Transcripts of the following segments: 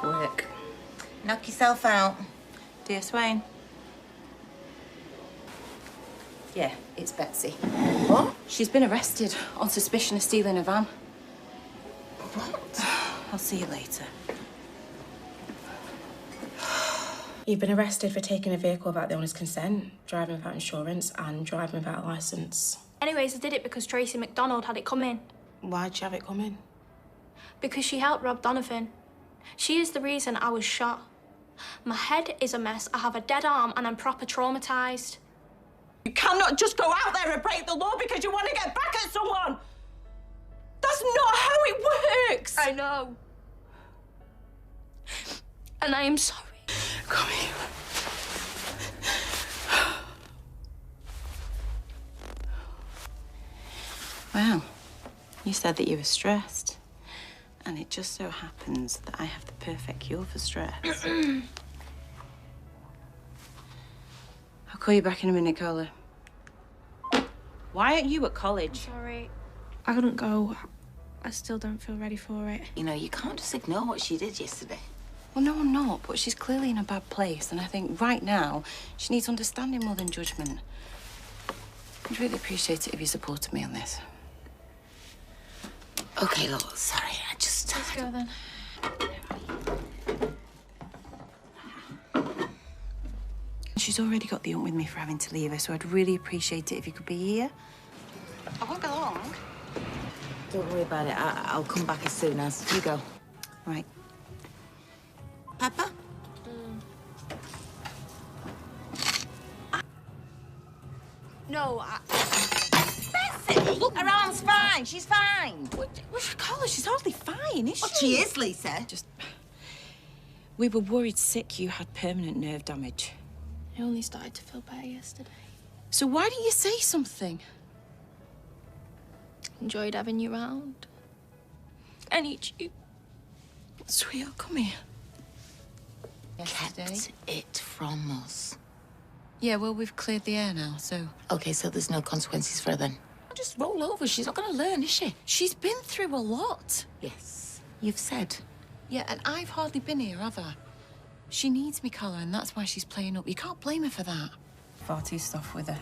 paperwork. Knock yourself out. Dear Swain. Yeah, it's Betsy. What? She's been arrested on suspicion of stealing a van. What? I'll see you later. You've been arrested for taking a vehicle without the owner's consent, driving without insurance, and driving without a licence. Anyways, I did it because Tracy McDonald had it coming. Why'd you have it come in? Because she helped Rob Donovan. She is the reason I was shot. My head is a mess, I have a dead arm, and I'm proper traumatised. You cannot just go out there and break the law because you want to get back at someone! That's not how it works! I know. And I am sorry. Come here. Well, you said that you were stressed. And it just so happens that I have the perfect cure for stress. I'll call you back in a minute, Carla. Why aren't you at college? Sorry. I couldn't go. I still don't feel ready for it. You know, you can't just ignore what she did yesterday. Well, no, I'm not, but she's clearly in a bad place, and I think right now she needs understanding more than judgment. I'd really appreciate it if you supported me on this. Okay, look, sorry, I just... Let's go then. She's already got the ump with me for having to leave her, so I'd really appreciate it if you could be here. I won't be long. Don't worry about it. I'll come back as soon as you go. Right. Papa? No, Betsy! Her arm's fine. She's fine. Carla, she's hardly fine, is she? Well, she is, Lisa. Just... We were worried sick you had permanent nerve damage. I only started to feel better yesterday. So why didn't you say something? Enjoyed having you round. I need you. Sweetheart, come here. Kept it from us. Yeah, well, we've cleared the air now, so... Okay, so there's no consequences for her then? Just roll over. She's not going to learn, is she? She's been through a lot. Yes, you've said. Yeah, and I've hardly been here, have I? She needs me, Carla, and that's why she's playing up. You can't blame her for that. Far too soft with her.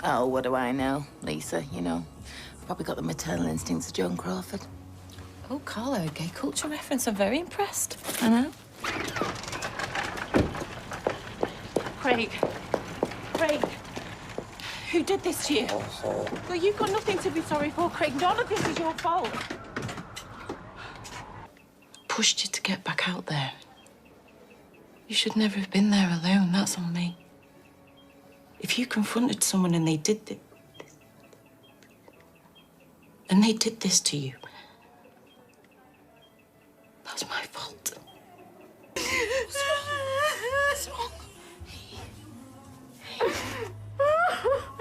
Oh, what do I know, Lisa? You know, probably got the maternal instincts of Joan Crawford. Oh, Carla, a gay culture reference. I'm very impressed. I know. Craig. Craig. Who did this to you? Well, you've got nothing to be sorry for, Craig. None of this is your fault. Pushed you to get back out there. You should never have been there alone. That's on me. If you confronted someone and they did this... and they did this to you, that's my fault. What's wrong?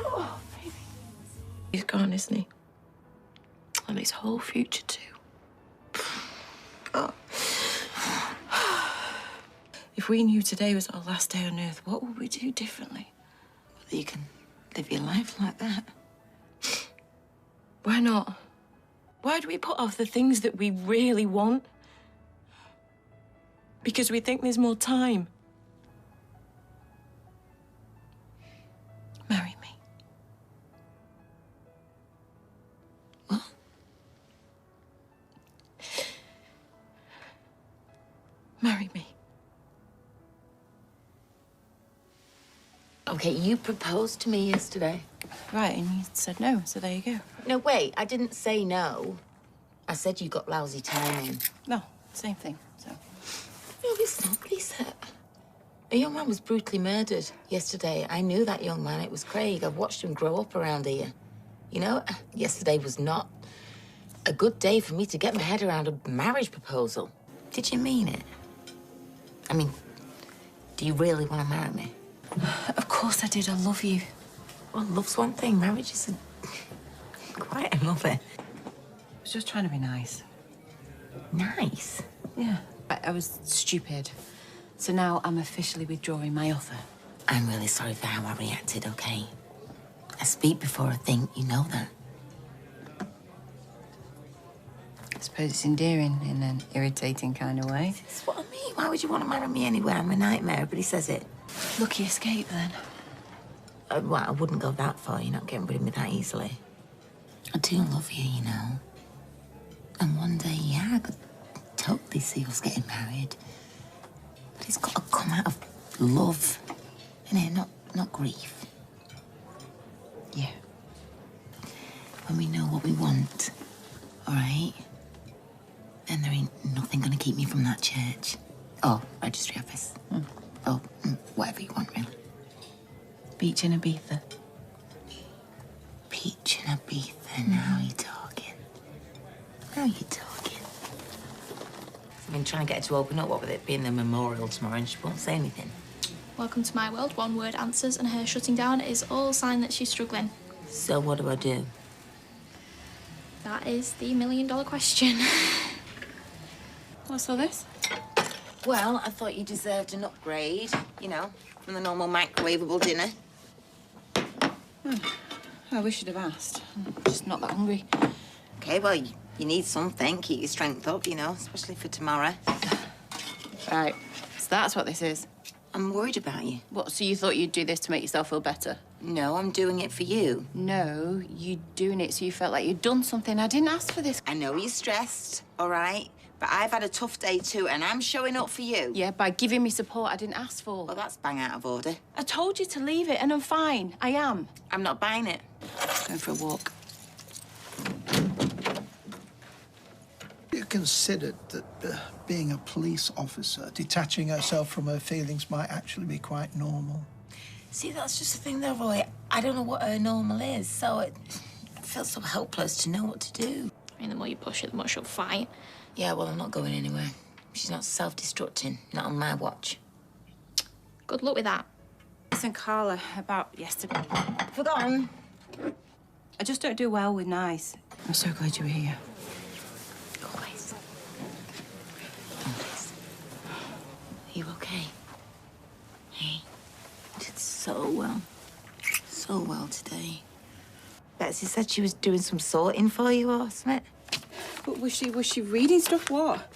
Oh, baby. He's gone, isn't he? And his whole future, too. God. If we knew today was our last day on Earth, what would we do differently? You can live your life like that. Why not? Why do we put off the things that we really want? Because we think there's more time. Marry me. What? Marry me. Okay, you proposed to me yesterday. Right, and you said no, so there you go. No, wait, I didn't say no. I said you got lousy timing. No, same thing, so. No, it's not, Lisa. A young man was brutally murdered yesterday. I knew that young man. It was Craig. I've watched him grow up around here. You know, yesterday was not a good day for me to get my head around a marriage proposal. Did you mean it? I mean, do you really want to marry me? Of course I did. I love you. Well, love's one thing. Marriage is quite another. I was just trying to be nice. Nice? Yeah. I was stupid. So now I'm officially withdrawing my offer. I'm really sorry for how I reacted, okay? I speak before I think, you know that. I suppose it's endearing in an irritating kind of way. That's what I mean. Why would you want to marry me anyway? I'm a nightmare. Everybody says it. Lucky escape, then. Well, I wouldn't go that far. You're not getting rid of me that easily. I do love you, you know. And one day, yeah, I could totally see us getting married. But it's got to come out of love, innit? Not grief. Yeah. When we know what we want, all right? Then there ain't nothing gonna keep me from that church. Or registry office. Or whatever you want, really. Beach in Ibiza. Peach and Ibiza, now you're talking. Now you're talking. I've been trying to get her to open up, what with it being the memorial tomorrow, and she won't say anything. Welcome to my world, one-word answers, and her shutting down is all sign that she's struggling. So what do I do? That is the million-dollar question. What's all this? Well, I thought you deserved an upgrade, you know, from the normal microwavable dinner. I wish you'd have asked. I'm just not that hungry. Okay, well, you need something, keep your strength up, you know, especially for tomorrow. Right, so that's what this is. I'm worried about you. What, so you thought you'd do this to make yourself feel better? No, I'm doing it for you. No, you're doing it so you felt like you'd done something. I didn't ask for this. I know you're stressed, all right? But I've had a tough day too, and I'm showing up for you. Yeah, by giving me support I didn't ask for. Well, that's bang out of order. I told you to leave it, and I'm fine. I am. I'm not buying it. Going for a walk. You considered that being a police officer, detaching herself from her feelings might actually be quite normal? See, that's just the thing though, Roy. I don't know what her normal is, so I feel so helpless to know what to do. I mean, the more you push it, the more she'll fight. Yeah, well, I'm not going anywhere. She's not self-destructing, not on my watch. Good luck with that. Listen, Carla, about yesterday. Forgotten. I just don't do well with nice. I'm so glad you were here. Always. Always. Are you okay? Hey, you did so well. So well today. Betsy said she was doing some sorting for you or something. But was she reading stuff? What?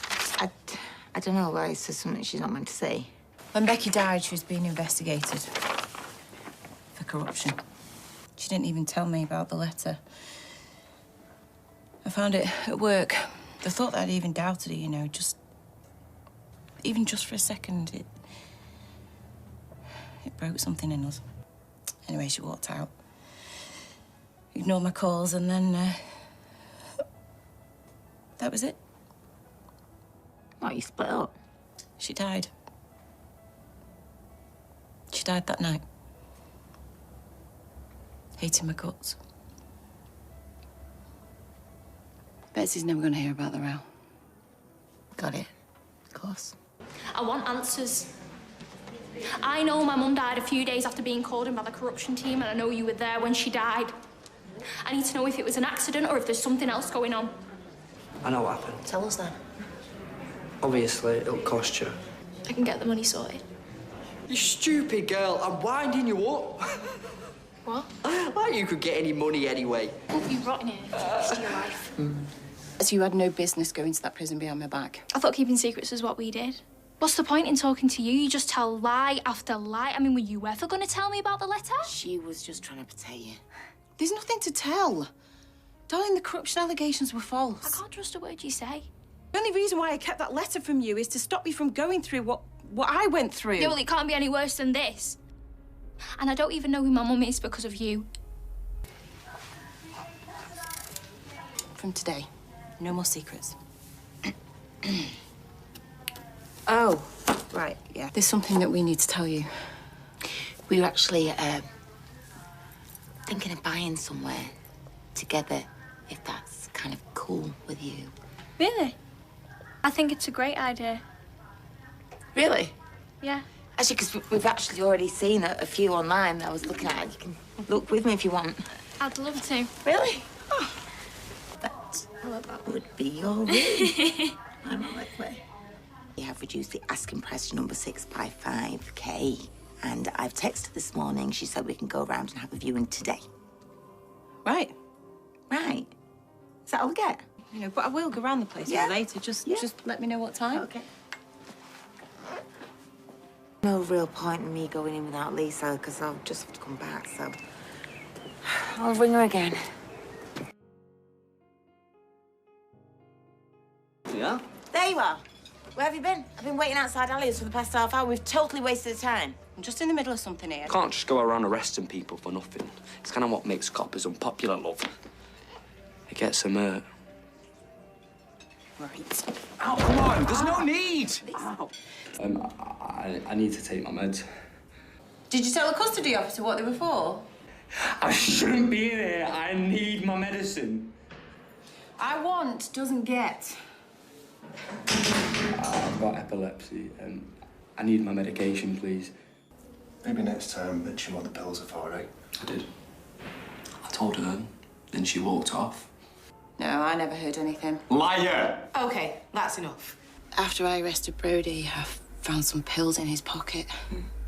I don't know why it's something she's not meant to say. When Becky died, she was being investigated for corruption. She didn't even tell me about the letter. I found it at work. The thought that I'd even doubted her, you know, even just for a second, it broke something in us. Anyway, she walked out. Ignored my calls, and then that was it. What, you split up? She died. She died that night. Hating my guts. Betsy's never going to hear about the row. Got it. Of course. I want answers. I know my mum died a few days after being called in by the corruption team, and I know you were there when she died. I need to know if it was an accident or if there's something else going on. I know what happened. Tell us then. Obviously, it'll cost you. I can get the money sorted. You stupid girl, I'm winding you up. What? Like you could get any money anyway. Won't be rotting here for the rest of your life. So you had no business going to that prison behind my back. I thought keeping secrets was what we did. What's the point in talking to you? You just tell lie after lie. I mean, were you ever going to tell me about the letter? She was just trying to protect you. There's nothing to tell. Darling, the corruption allegations were I false. can't trust a word you say. The only reason why I kept that letter from you is to stop you from going through what I went through. Yeah, well, it can't be any worse than this. And I don't even know who my mum is because of you. From today, no more secrets. Oh, right, yeah. There's something that we need to tell you. We were actually thinking of buying somewhere together, if that's kind of cool with you. Really? I think it's a great idea. Really? Yeah. Actually, because we've actually already seen a few online that I was looking at. You can look with me if you want. I'd love to. Really? Oh. That would be your room. I'm on my way. We have reduced the asking price to number 6 by 5K. And I've texted this morning. She said we can go around and have a viewing today. Right. Right. Is that all we get? You know, but I will go round the place a Yeah. bit later. Just let me know what time. Okay. No real point in me going in without Lisa, because I'll just have to come back, so... I'll ring her again. Yeah? There you are. Where have you been? I've been waiting outside Ali's for the past half hour. We've totally wasted time. I'm just in the middle of something here. Can't just go around arresting people for nothing. It's kind of what makes coppers unpopular, love. It gets them hurt. Right. Oh, come on, there's no need! Ow. I need to take my meds. Did you tell the custody officer what they were for? I shouldn't be here. I need my medicine. I want doesn't get. I've got epilepsy. I need my medication, please. Maybe next time mention what the pills are for, eh? I did. I told her, then she walked off. No, I never heard anything. Liar! Okay, that's enough. After I arrested Brody, I found some pills in his pocket.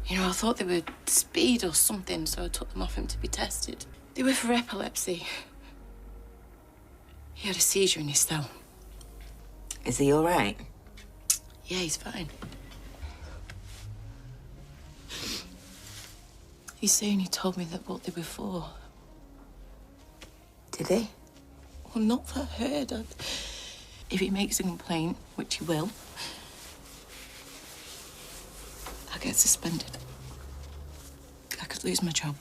You know, I thought they were speed or something, so I took them off him to be tested. They were for epilepsy. He had a seizure in his cell. Is he all right? Yeah, he's fine. He's saying he told me that what they were for. Did he? Well, not that I heard. If he makes a complaint, which he will, I get suspended. I could lose my job.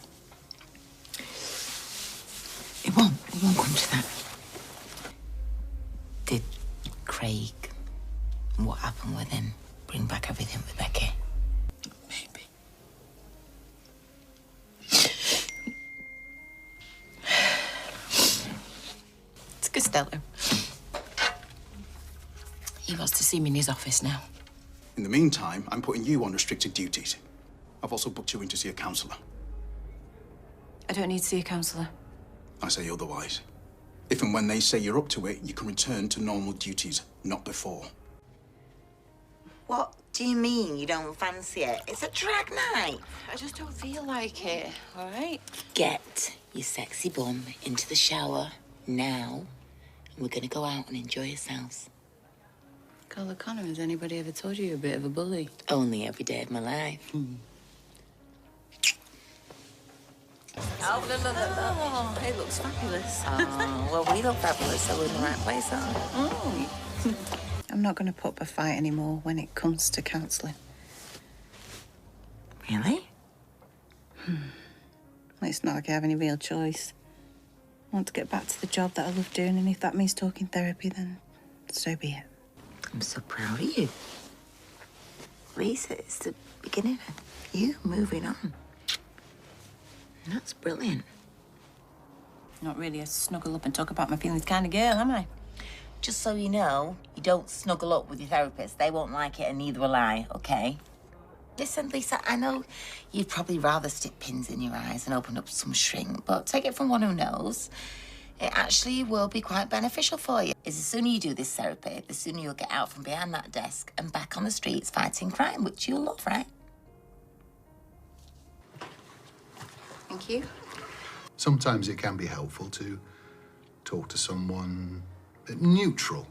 It won't come to that. Did Craig, what happened with him, bring back everything with Becky? Maybe. It's Costello. He wants to see me in his office now. In the meantime, I'm putting you on restricted duties. I've also booked you in to see a counsellor. I don't need to see a counsellor. I say otherwise. If and when they say you're up to it, you can return to normal duties, not before. What do you mean you don't fancy it? It's a drag night. I just don't feel like it, all right? Get your sexy bum into the shower now, and we're gonna go out and enjoy ourselves. Carl O'Connor, has anybody ever told you you're a bit of a bully? Only every day of my life. Oh, it looks fabulous. Oh, well, we look fabulous, so we're in the right place, aren't we? Oh. I'm not going to put up a fight anymore when it comes to counselling. Really? Well, it's not like I have any real choice. I want to get back to the job that I love doing, and if that means talking therapy, then so be it. I'm so proud of you. Lisa, it's the beginning of you moving on. And that's brilliant. Not really a snuggle up and talk about my feelings kind of girl, am I? Just so you know, you don't snuggle up with your therapist. They won't like it, and neither will I, okay? Listen, Lisa, I know you'd probably rather stick pins in your eyes and open up some shrink, but take it from one who knows. It actually will be quite beneficial for you. Is the sooner you do this therapy, the sooner you'll get out from behind that desk and back on the streets fighting crime, which you'll love, right? Thank you. Sometimes it can be helpful to talk to someone neutral.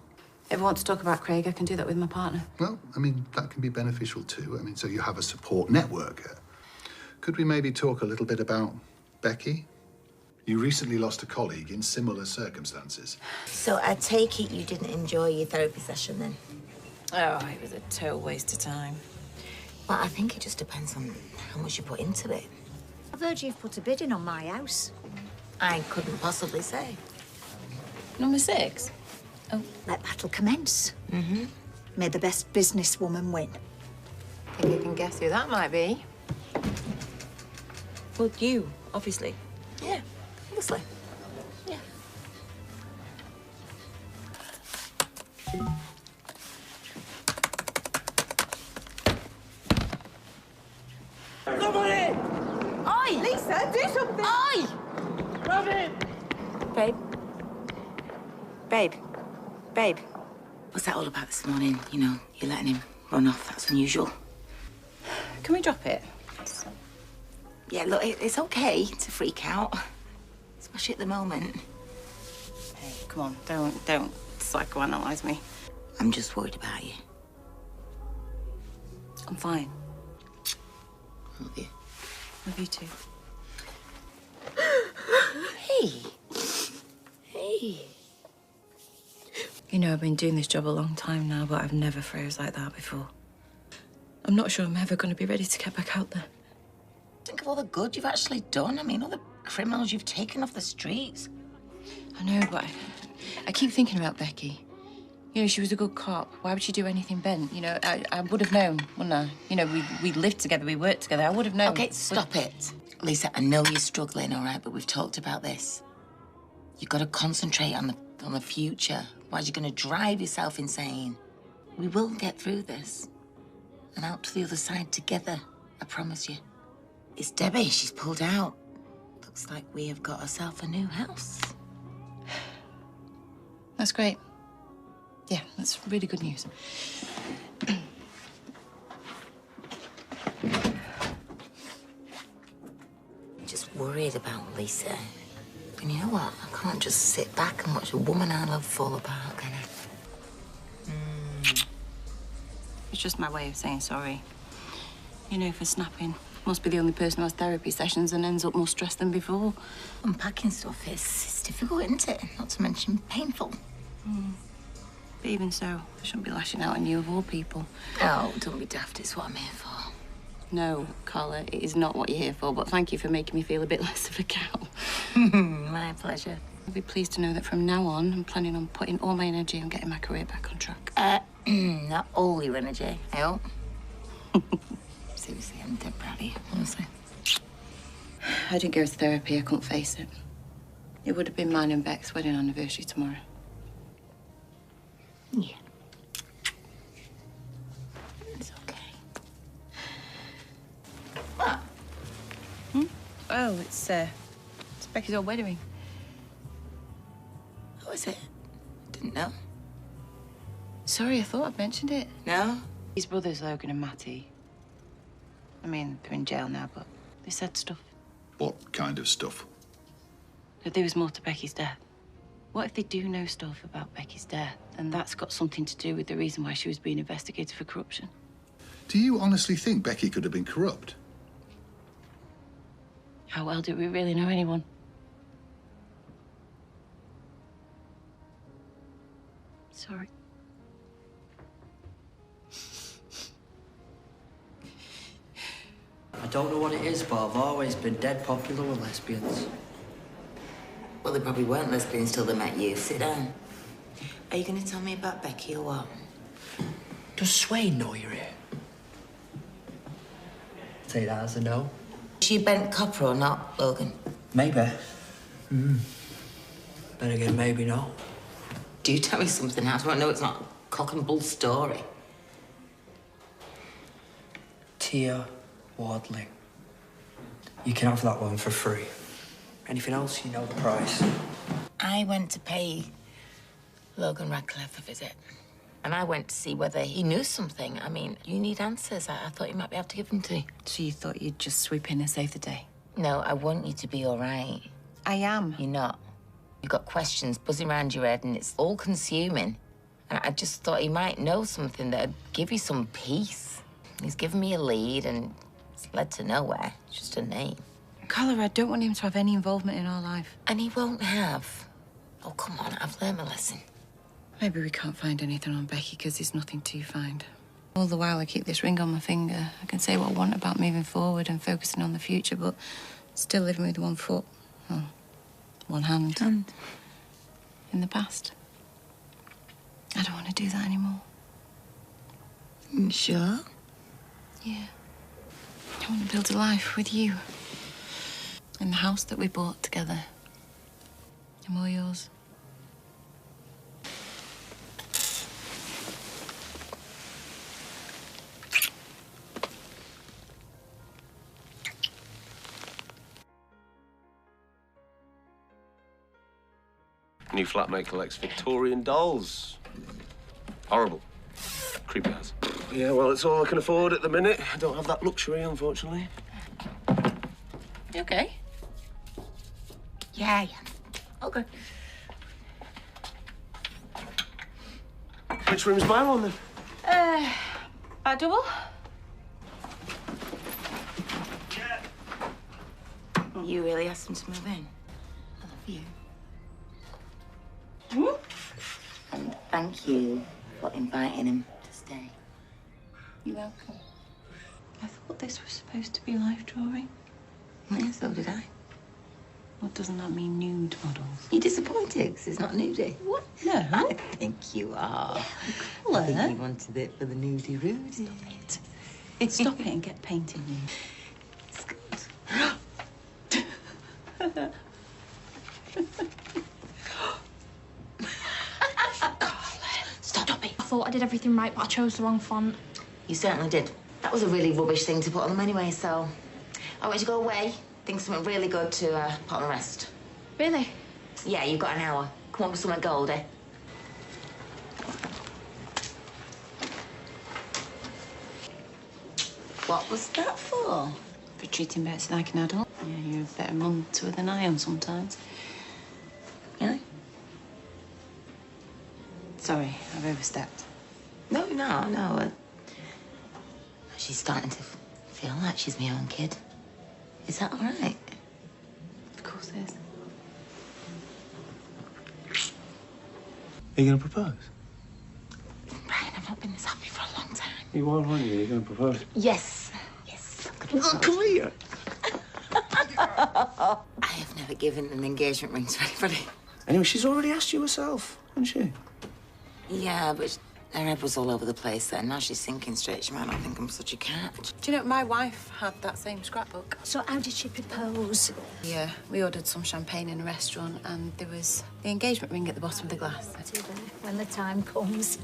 If I want to talk about Craig, I can do that with my partner. Well, I mean, that can be beneficial too. I mean, so you have a support network. Could we maybe talk a little bit about Becky? You recently lost a colleague in similar circumstances. So I take it you didn't enjoy your therapy session then? Oh, it was a total waste of time. Well, I think it just depends on how much you put into it. I've heard you've put a bid in on my house. I couldn't possibly say. Number 6? Let battle commence. May the best businesswoman win. Think you can guess who that might be? Well, you, obviously. Yeah, obviously. Yeah. Nobody! Oi! Lisa, do something! Oi! Robin! Babe. Babe. Babe. What's that all about this morning? You know, you're letting him run off. That's unusual. Can we drop it? Yeah, look, it's okay to freak out. Especially at the moment. Hey, come on, don't psychoanalyze me. I'm just worried about you. I'm fine. Love you. Love you too. Hey. Hey. You know, I've been doing this job a long time now, but I've never froze like that before. I'm not sure I'm ever going to be ready to get back out there. Think of all the good you've actually done. I mean, all the criminals you've taken off the streets. I know, but I keep thinking about Becky. You know, she was a good cop. Why would she do anything bent? You know, I would have known, wouldn't I? You know, we lived together, we worked together. I would have known. Okay, stop it. Lisa, I know you're struggling, all right, but we've talked about this. You've got to concentrate on the future. Otherwise, you're going to drive yourself insane. We will get through this. And out to the other side together, I promise you. It's Debbie, she's pulled out. Looks like we have got ourselves a new house. That's great. Yeah, that's really good news. I'm just worried about Lisa. And you know what? I can't just sit back and watch a woman I love fall apart, can I? It's just my way of saying sorry. You know, for snapping. Must be the only person who has therapy sessions and ends up more stressed than before. Unpacking stuff is difficult, isn't it? Not to mention painful. But even so, I shouldn't be lashing out on you of all people. Oh, don't be daft. It's what I'm here for. No, Carla, it is not what you're here for, but thank you for making me feel a bit less of a cow. My pleasure. I'll be pleased to know that from now on, I'm planning on putting all my energy on getting my career back on track. Not all your energy, I hope. Seriously, I'm dead proud of you, honestly. I didn't go to therapy. I couldn't face it. It would have been mine and Beck's wedding anniversary tomorrow. Yeah. It's okay. What? Oh, it's Becky's old wedding ring. What was it? Didn't know. Sorry, I thought I'd mentioned it. No? His brothers, Logan and Matty. I mean, they're in jail now, but they said stuff. What kind of stuff? That there was more to Becky's death. What if they do know stuff about Becky's death, and that's got something to do with the reason why she was being investigated for corruption? Do you honestly think Becky could have been corrupt? How well do we really know anyone? Sorry. I don't know what it is, but I've always been dead popular with lesbians. Well, they probably weren't lesbians till they met you. Sit down. Are you going to tell me about Becky or what? Does Swain know you're here? Take that as a no. Is she a bent copper or not, Logan? Maybe. Then again, maybe not. Do tell me something now, so I know it's not a cock and bull story. Tia Wardling. You can have that one for free. Anything else, you know the price. I went to pay Logan Radcliffe a visit. And I went to see whether he knew something. I mean, you need answers. I thought you might be able to give them to you. So you thought you'd just sweep in and save the day? No, I want you to be all right. I am. You're not. You've got questions buzzing around your head and it's all-consuming. And I just thought he might know something that'd give you some peace. He's given me a lead and it's led to nowhere. It's just a name. Carla, I don't want him to have any involvement in our life. And he won't have. Oh, come on, I've learned my lesson. Maybe we can't find anything on Becky because there's nothing to find. All the while I keep this ring on my finger. I can say what I want about moving forward and focusing on the future, but still living with one foot, well, one hand in the past. I don't want to do that anymore. Sure? Yeah. I want to build a life with you. In the house that we bought together. I'm all yours. New flatmate collects Victorian dolls. Horrible. Creepy ass. Yeah, well, it's all I can afford at the minute. I don't have that luxury, unfortunately. You okay? Yeah. Okay. Which room's my one, then? A double? You really asked him to move in? I love you. And thank you for inviting him to stay. You're welcome. I thought this was supposed to be life drawing. Yeah, so did I. What doesn't that mean, nude models? You're disappointed 'cause it's not nudie. What? No. I think you are. I think you wanted it for the nudie Rudy. Stop it and get painting you. It's good. Stop it. I thought I did everything right, but I chose the wrong font. You certainly did. That was a really rubbish thing to put on them anyway, so I want you to go away, think of something really good to put on the rest. Really? Yeah, you've got an hour. Come on with something goldy. What was that for? For treating Betsy like an adult. Yeah, you're a better mum to her than I am sometimes. Really? Sorry, I've overstepped. No. She's starting to feel like she's my own kid. Is that all right? Of course it is. Are you going to propose? Brian, I've not been this happy for a long time. You are, aren't you? You're going to propose? Yes. Come here. I have never given an engagement ring to anybody. Anyway, she's already asked you herself, hasn't she? Yeah, but her head was all over the place then. Now she's thinking straight. She might not think I'm such a cat. Do you know, my wife had that same scrapbook. So how did she propose? Yeah, we ordered some champagne in a restaurant and there was the engagement ring at the bottom of the glass. When the time comes.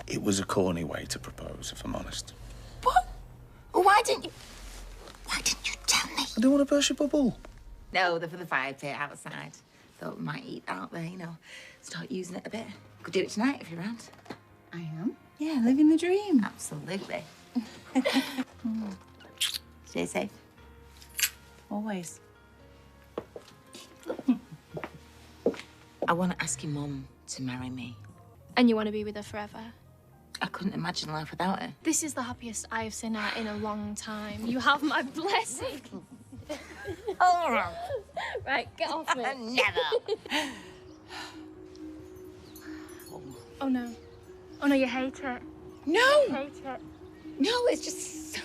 It was a corny way to propose, if I'm honest. What? Why didn't you tell me? I don't want to burst your bubble. No, they're for the fire pit outside. Thought we might eat out there, start using it a bit. Could do it tonight if you're around. I am. Yeah, living the dream. Absolutely. Stay safe. Always. I want to ask your mum to marry me. And you want to be with her forever? I couldn't imagine life without her. This is the happiest I have seen her in a long time. You have my blessing. All right. Right, get off me. Never. Oh, no. Oh, no, you hate it. No. You hate it. No, it's just so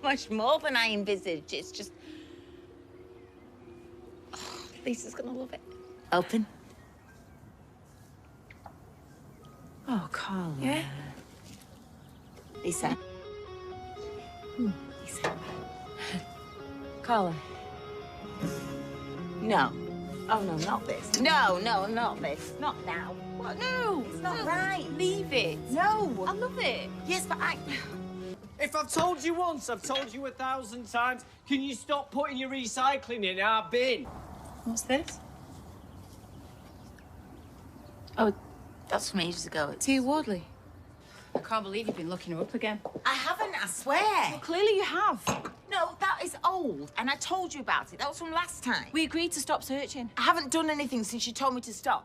much more than I envisaged. It's just... Oh, Lisa's gonna love it. Open. Oh, Carla. Yeah? Lisa. Lisa. Carla. No. Oh, no, not this. No, not this. Not now. What? No, it's not right. Leave it. No. I love it. Yes, but I... If I've told you once, I've told you 1,000 times. Can you stop putting your recycling in our bin? What's this? Oh, that's from ages ago. It's... Tia Wardley. I can't believe you've been looking her up again. I haven't, I swear. Well, clearly you have. No, that is old, and I told you about it. That was from last time. We agreed to stop searching. I haven't done anything since you told me to stop.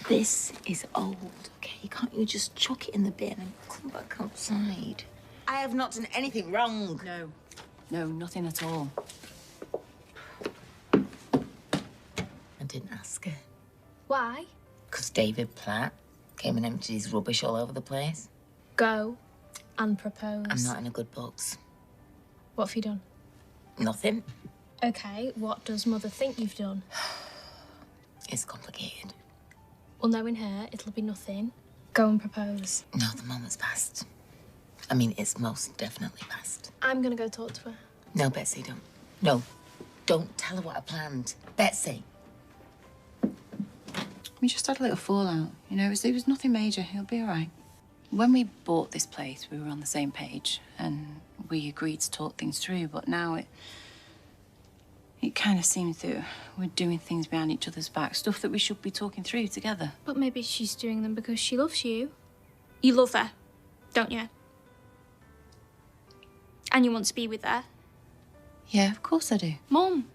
This is old, okay? Can't you just chuck it in the bin and come back outside? I have not done anything wrong. No. No, nothing at all. I didn't ask her. Why? Because David Platt came and emptied his rubbish all over the place. Go and propose. I'm not in a good books. What have you done? Nothing. Okay, what does Mother think you've done? It's complicated. Well, knowing her, it'll be nothing. Go and propose. No, the moment's passed. I mean, it's most definitely passed. I'm gonna go talk to her. No, Betsy, don't. No, don't tell her what I planned. Betsy. We just had a little fallout. You know, it was nothing major. He'll be all right. When we bought this place, we were on the same page and we agreed to talk things through, but now it kind of seems that we're doing things behind each other's back, stuff that we should be talking through together. But maybe she's doing them because she loves you. You love her, don't you? And you want to be with her. Yeah, of course I do. Mum,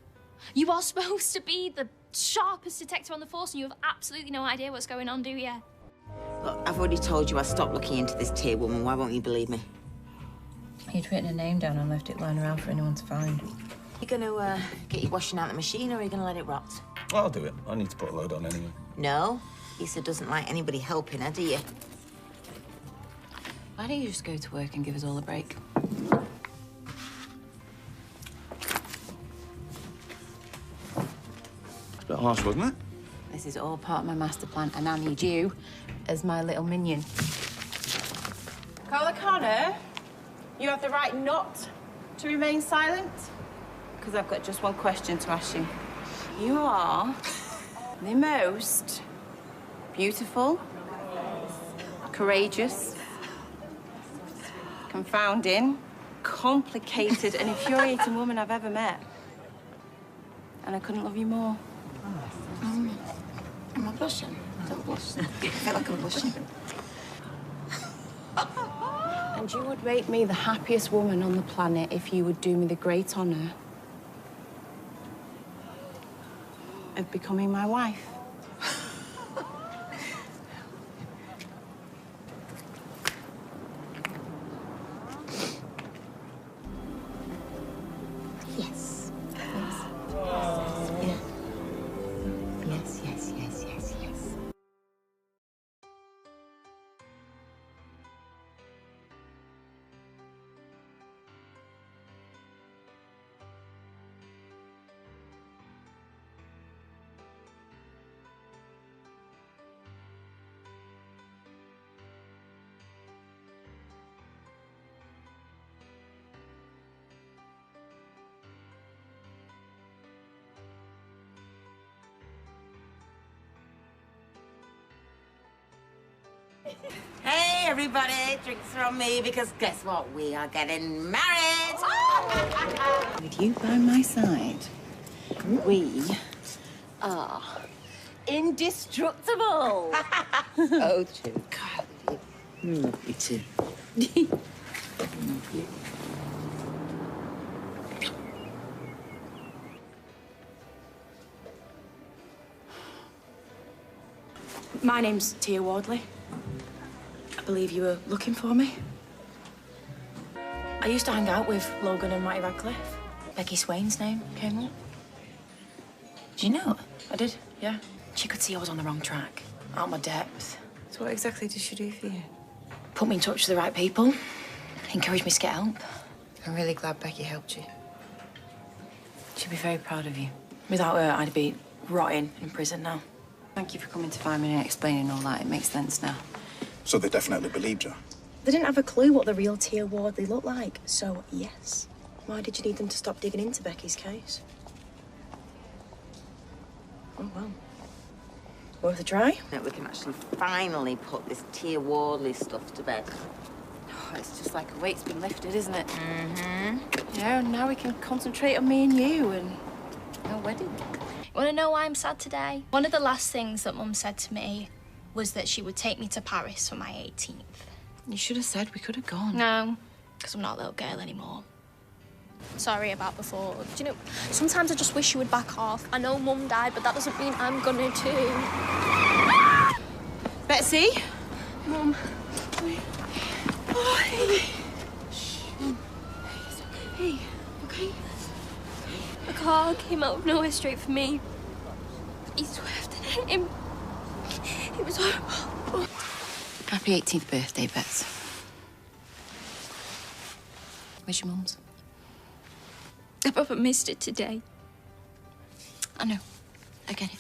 you are supposed to be the sharpest detective on the force and you have absolutely no idea what's going on, do you? Look, I've already told you I stopped looking into this Tia woman. Why won't you believe me? He'd written a name down and left it lying around for anyone to find. You gonna get your washing out the machine, or are you gonna let it rot? I'll do it. I need to put a load on anyway. No. Issa doesn't like anybody helping her, do you? Why don't you just go to work and give us all a break? It's a bit harsh, wasn't it? This is all part of my master plan, and I need you as my little minion. Carla Connor, you have the right not to remain silent. Because I've got just one question to ask you. You are the most beautiful, courageous, confounding, complicated, and infuriating woman I've ever met. And I couldn't love you more. Am I blushing? Don't blush. I feel like I'm blushing. And you would make me the happiest woman on the planet if you would do me the great honour of becoming my wife. Yes. Yes. Yeah. Yes, yes, yes, yes, yes. Hey, everybody, drinks from me, because guess what? We are getting married! With you by my side, we are indestructible. Oh, true. God, love you too. Love you. My name's Tia Wardley. I believe you were looking for me. I used to hang out with Logan and Matty Radcliffe. Becky Swain's name came up. Do you know? I did, yeah. She could see I was on the wrong track, out of my depth. So what exactly did she do for you? Put me in touch with the right people, encouraged me to get help. I'm really glad Becky helped you. She'd be very proud of you. Without her, I'd be rotting in prison now. Thank you for coming to find me and explaining all that. It makes sense now. So they definitely believed you. They didn't have a clue what the real Tia Wardley looked like, so yes. Why did you need them to stop digging into Becky's case? Oh, well. Worth a try? That we can actually finally put this Tia Wardley stuff to bed. Oh, it's just like a weight's been lifted, isn't it? Mm-hmm. Yeah, and now we can concentrate on me and you and our wedding. You want to know why I'm sad today? One of the last things that Mum said to me was that she would take me to Paris for my 18th. You should have said we could have gone. No, because I'm not a little girl anymore. Sorry about before. Do you know, sometimes I just wish you would back off. I know Mum died, but that doesn't mean I'm gonna too. Betsy? Mum. Oh, hey. Hey, okay? A car came out of nowhere straight for me. He swerved and hit him. It was horrible. Happy 18th birthday, Bets. Where's your mum's? Papa missed it today. I know. I get it.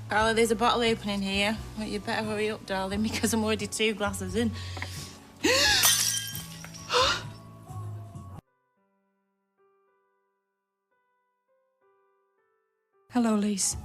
Carla, there's a bottle opening here. Well, you better hurry up, darling, because I'm already 2 glasses in. Hello, Lise.